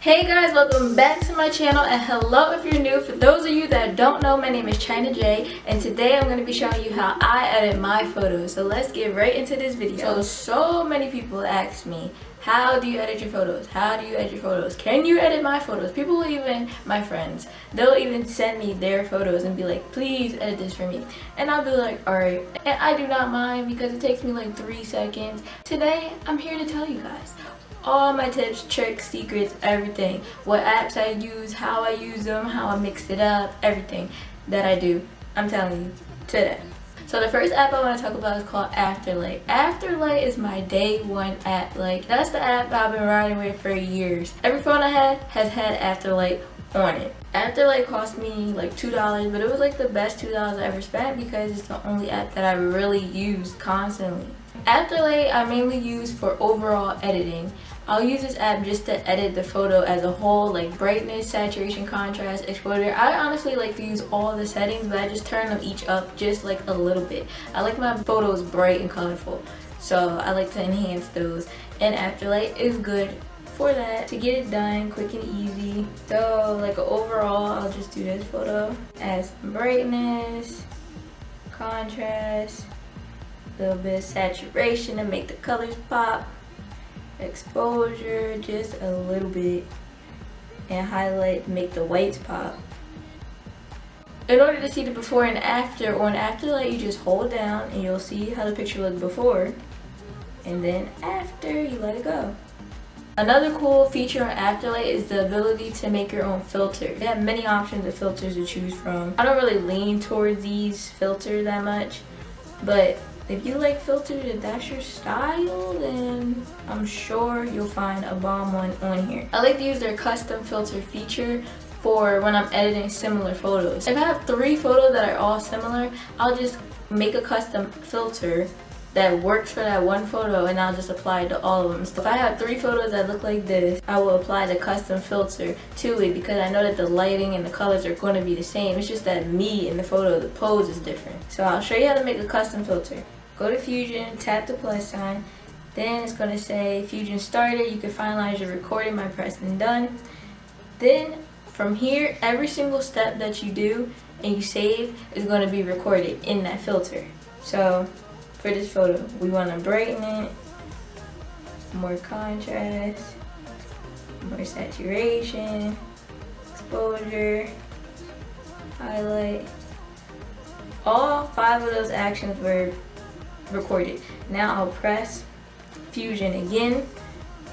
Hey guys, welcome back to my channel, and hello if you're new. For those of you that don't know, my name is China J, and today I'm going to be showing you how I edit my photos. So let's get right into this video. So many people ask me, how do you edit your photos? How do you edit your photos? Can you edit my photos? People will even, my friends, they'll even send me their photos and be like, please edit this for me. And I'll be like, alright. And I do not mind because it takes me like 3 seconds. Today, I'm here to tell you guys all my tips, tricks, secrets, everything. What apps I use, how I use them, how I mix it up, everything that I do. I'm telling you today. So the first app I want to talk about is called Afterlight. Afterlight is my day one app. Like, that's the app I've been riding with for years. Every phone I had has had Afterlight on it. Afterlight cost me like $2, but it was like the best $2 I ever spent because it's the only app that I really use constantly. Afterlight I mainly use for overall editing. I'll use this app just to edit the photo as a whole, like brightness, saturation, contrast, exposure. I honestly like to use all the settings, but I just turn them each up just like a little bit. I like my photos bright and colorful, so I like to enhance those, and Afterlight is good for that, to get it done quick and easy. So like overall, I'll just do this photo as brightness, contrast, a little bit of saturation to make the colors pop, exposure just a little bit, and highlight to make the whites pop. In order to see the before and after on Afterlight, you just hold down and you'll see how the picture looked before, and then after you let it go. Another cool feature on Afterlight is the ability to make your own filter. They have many options of filters to choose from. I don't really lean towards these filters that much, but if you like filters, if that's your style, then I'm sure you'll find a bomb one on here. I like to use their custom filter feature for when I'm editing similar photos. If I have 3 photos that are all similar, I'll just make a custom filter that works for that one photo, and I'll just apply it to all of them. So if I have 3 photos that look like this, I will apply the custom filter to it because I know that the lighting and the colors are going to be the same. It's just that me in the photo, the pose is different. So I'll show you how to make a custom filter. Go to Fusion, tap the plus sign, then it's going to say Fusion started. You can finalize your recording by pressing done. Then from here, every single step that you do and you save is going to be recorded in that filter. So for this photo, we want to brighten it, more contrast, more saturation, exposure, highlight. All 5 of those actions were recorded. Now I'll press Fusion again,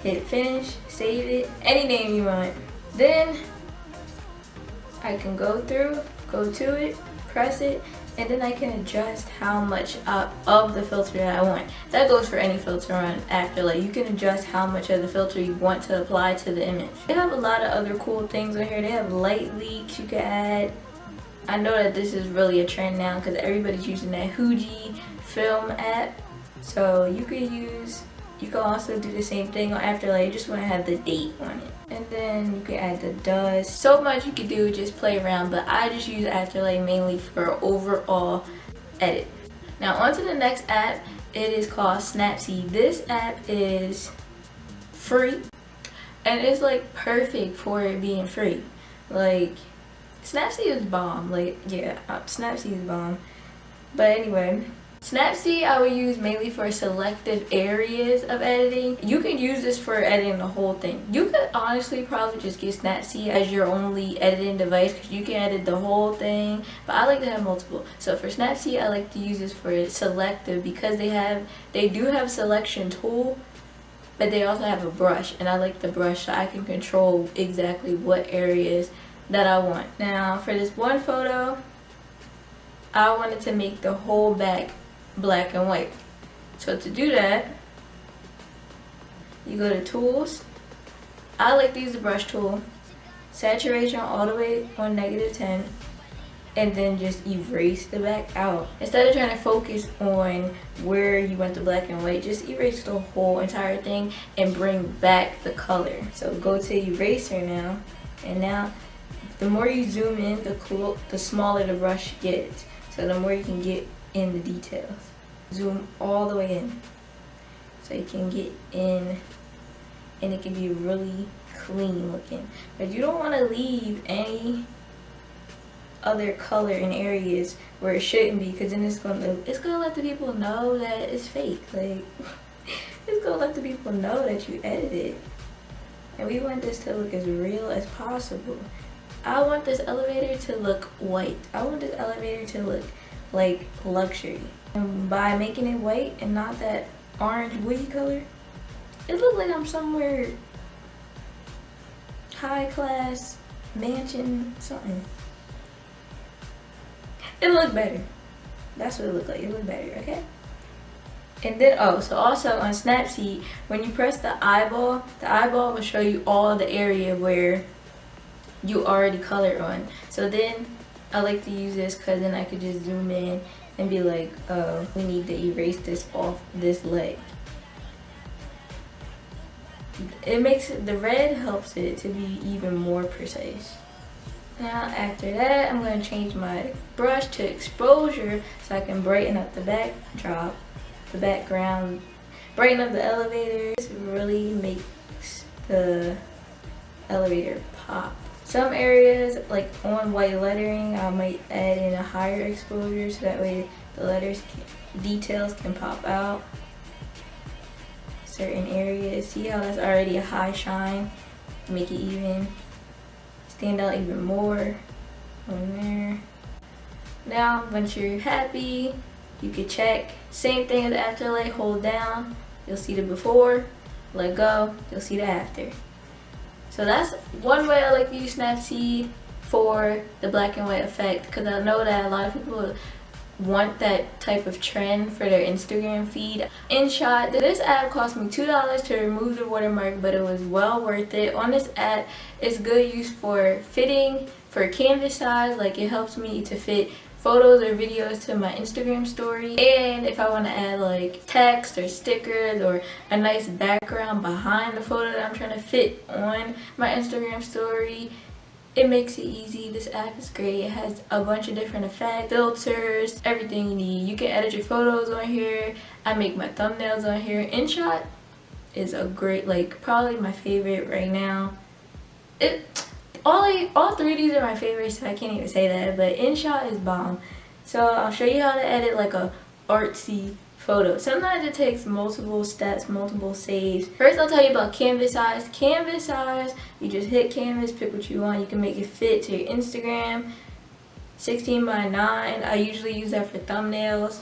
hit finish, save it, any name you want. Then I can go to it, press it, and then I can adjust how much of the filter that I want. That goes for any filter on Afterlight. You can adjust how much of the filter you want to apply to the image. They have a lot of other cool things on here. They have light leaks you can add. I know that this is really a trend now because everybody's using that Fuji film app. So you can also do the same thing on Afterlight. You just want to have the date on it. And then you can add the dust. So much you can do, just play around, but I just use Afterlight mainly for overall edit. Now on to the next app. It is called Snapseed. This app is free and it's like perfect for it being free. Like, Snapseed is bomb. Like, yeah, Snapseed is bomb. But anyway, Snapseed I would use mainly for selective areas of editing. You can use this for editing the whole thing. You could honestly probably just get Snapseed as your only editing device because you can edit the whole thing, but I like to have multiple. So for Snapseed, I like to use this for selective because they do have a selection tool, but they also have a brush, and I like the brush so I can control exactly what areas that I want. Now for this one photo, I wanted to make the whole back black and white. So to do that, you go to tools. I like to use the brush tool, saturation all the way on -10, and then just erase the back out. Instead of trying to focus on where you want the black and white, just erase the whole entire thing and bring back the color. So go to eraser now, and now the more you zoom in, the smaller the brush gets. So the more you can get in the details. Zoom all the way in so you can get in, and it can be really clean looking. But you don't want to leave any other color in areas where it shouldn't be, because then it's gonna let the people know that it's fake. Like it's gonna let the people know that you edited. And we want this to look as real as possible. I want this elevator to look white. I want this elevator to look like luxury. And by making it white and not that orange woody color, it looked like I'm somewhere high class, mansion, something. It looked better. That's what it looked like. It looked better, okay? And then, so also on Snapseed, when you press the eyeball will show you all the area where you already colored on. So then I like to use this because then I could just zoom in and be like, oh, we need to erase this off this leg. It makes it, the red helps it to be even more precise. Now after that, I'm going to change my brush to exposure so I can brighten up the backdrop, the background, brighten up the elevator. This really makes the elevator pop. Some areas, like on white lettering, I might add in a higher exposure so that way the details can pop out. Certain areas, see how that's already a high shine? Make it even stand out even more on there. Now, once you're happy, you can check. Same thing as afterlight, hold down, you'll see the before, let go, you'll see the after. So that's one way I like to use Snapseed for the black and white effect, because I know that a lot of people want that type of trend for their Instagram feed. InShot, this app cost me $2 to remove the watermark, but it was well worth it. On this app, it's good use for fitting, for canvas size, like it helps me to fit photos or videos to my Instagram story. And if I want to add like text or stickers or a nice background behind the photo that I'm trying to fit on my Instagram story, it makes it easy. This app is great. It has a bunch of different effects, filters, everything you need. You can edit your photos on here. I make my thumbnails on here. InShot is a great, like probably my favorite right now. All three of these are my favorites, so I can't even say that, but InShot is bomb. So I'll show you how to edit like a artsy photo. Sometimes it takes multiple steps, multiple saves. First I'll tell you about canvas size. Canvas size, you just hit canvas, pick what you want. You can make it fit to your Instagram. 16 by 9, I usually use that for thumbnails.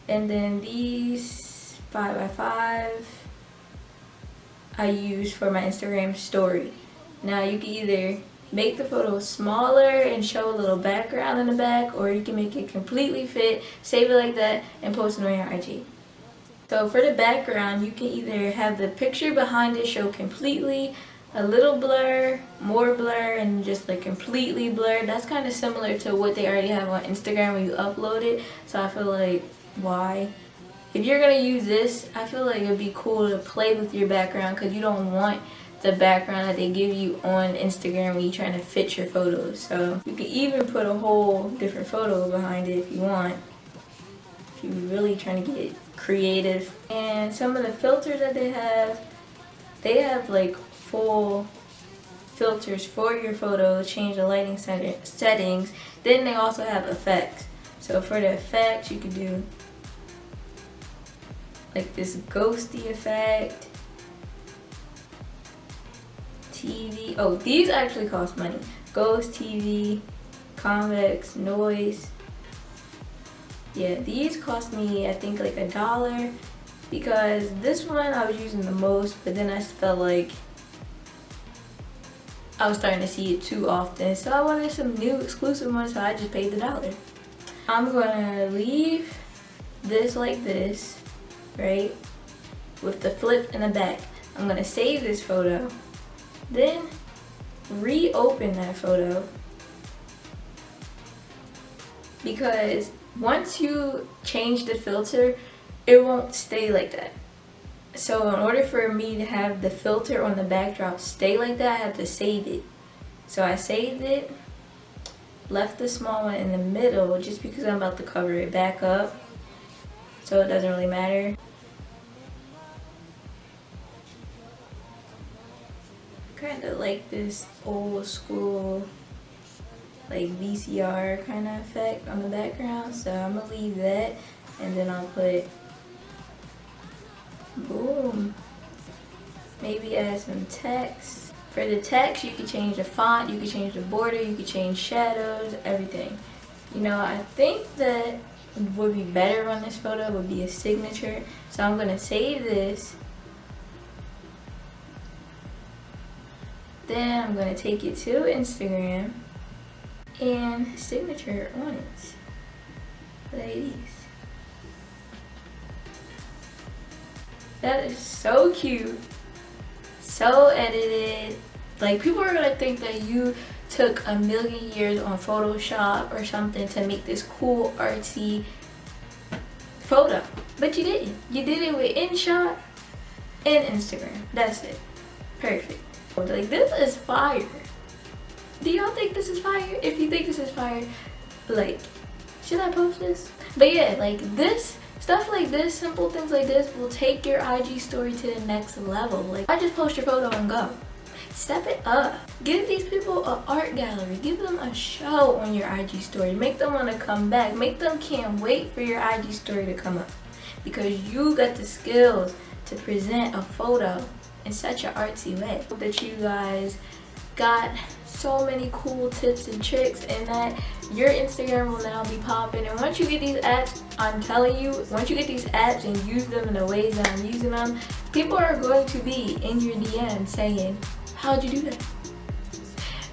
And then these 5 by 5 I use for my Instagram story. Now you can either make the photo smaller and show a little background in the back, or you can make it completely fit, save it like that, and post it on your IG. So for the background, you can either have the picture behind it show completely, a little blur, more blur, and just like completely blurred. That's kind of similar to what they already have on Instagram when you upload it. So I feel like, why? If you're gonna use this, I feel like it'd be cool to play with your background, because you don't want the background that they give you on Instagram when you're trying to fit your photos. So you can even put a whole different photo behind it if you want, if you're really trying to get creative. And some of the filters that they have like full filters for your photos, change the lighting settings. Then they also have effects. So for the effects, you can do like this ghosty effect, TV. Oh, these actually cost money. Ghost TV, convex, noise. Yeah, these cost me I think like $1, because this one I was using the most, but then I felt like I was starting to see it too often, so I wanted some new exclusive ones, so I just paid the $1. I'm gonna leave this like this, right, with the flip in the back. I'm gonna save this photo, then reopen that photo, because once you change the filter, it won't stay like that. So in order for me to have the filter on the backdrop stay like that, I have to save it. So I saved it, left the small one in the middle just because I'm about to cover it back up, so it doesn't really matter. kind of like this old school like VCR kind of effect on the background, so I'm gonna leave that, and then I'll put boom, maybe add some text. For the text, you can change the font, you can change the border, you can change shadows, everything. You know, I think that would be better on this photo would be a signature, so I'm gonna save this. Then I'm gonna take it to Instagram and signature on it, ladies. That is so cute, so edited. Like, people are gonna think that you took a million years on Photoshop or something to make this cool artsy photo, but you didn't. You did it with InShot and Instagram. That's it. Perfect. Like, this is fire. Do y'all think this is fire? If you think this is fire, like, should I post this? But yeah, like, this stuff like this, simple things like this will take your IG story to the next level. Like, I just post your photo and go. Step it up. Give these people an art gallery. Give them a show on your IG story. Make them want to come back. Make them can't wait for your IG story to come up, because you got the skills to present a photo in such an artsy way. Hope that you guys got so many cool tips and tricks, and that your Instagram will now be popping. And once you get these apps, I'm telling you, once you get these apps and use them in the ways that I'm using them, people are going to be in your DM saying, how'd you do that?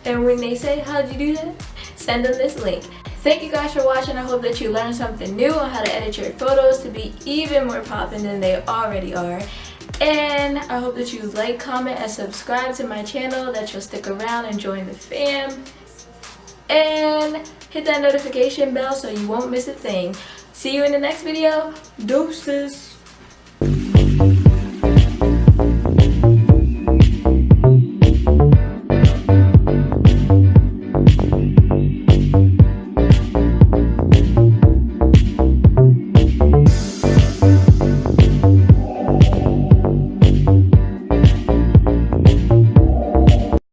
And when they say, how'd you do that? Send them this link. Thank you guys for watching. I hope that you learned something new on how to edit your photos to be even more popping than they already are. And I hope that you like, comment, and subscribe to my channel, that you'll stick around and join the fam. And hit that notification bell so you won't miss a thing. See you in the next video. Deuces.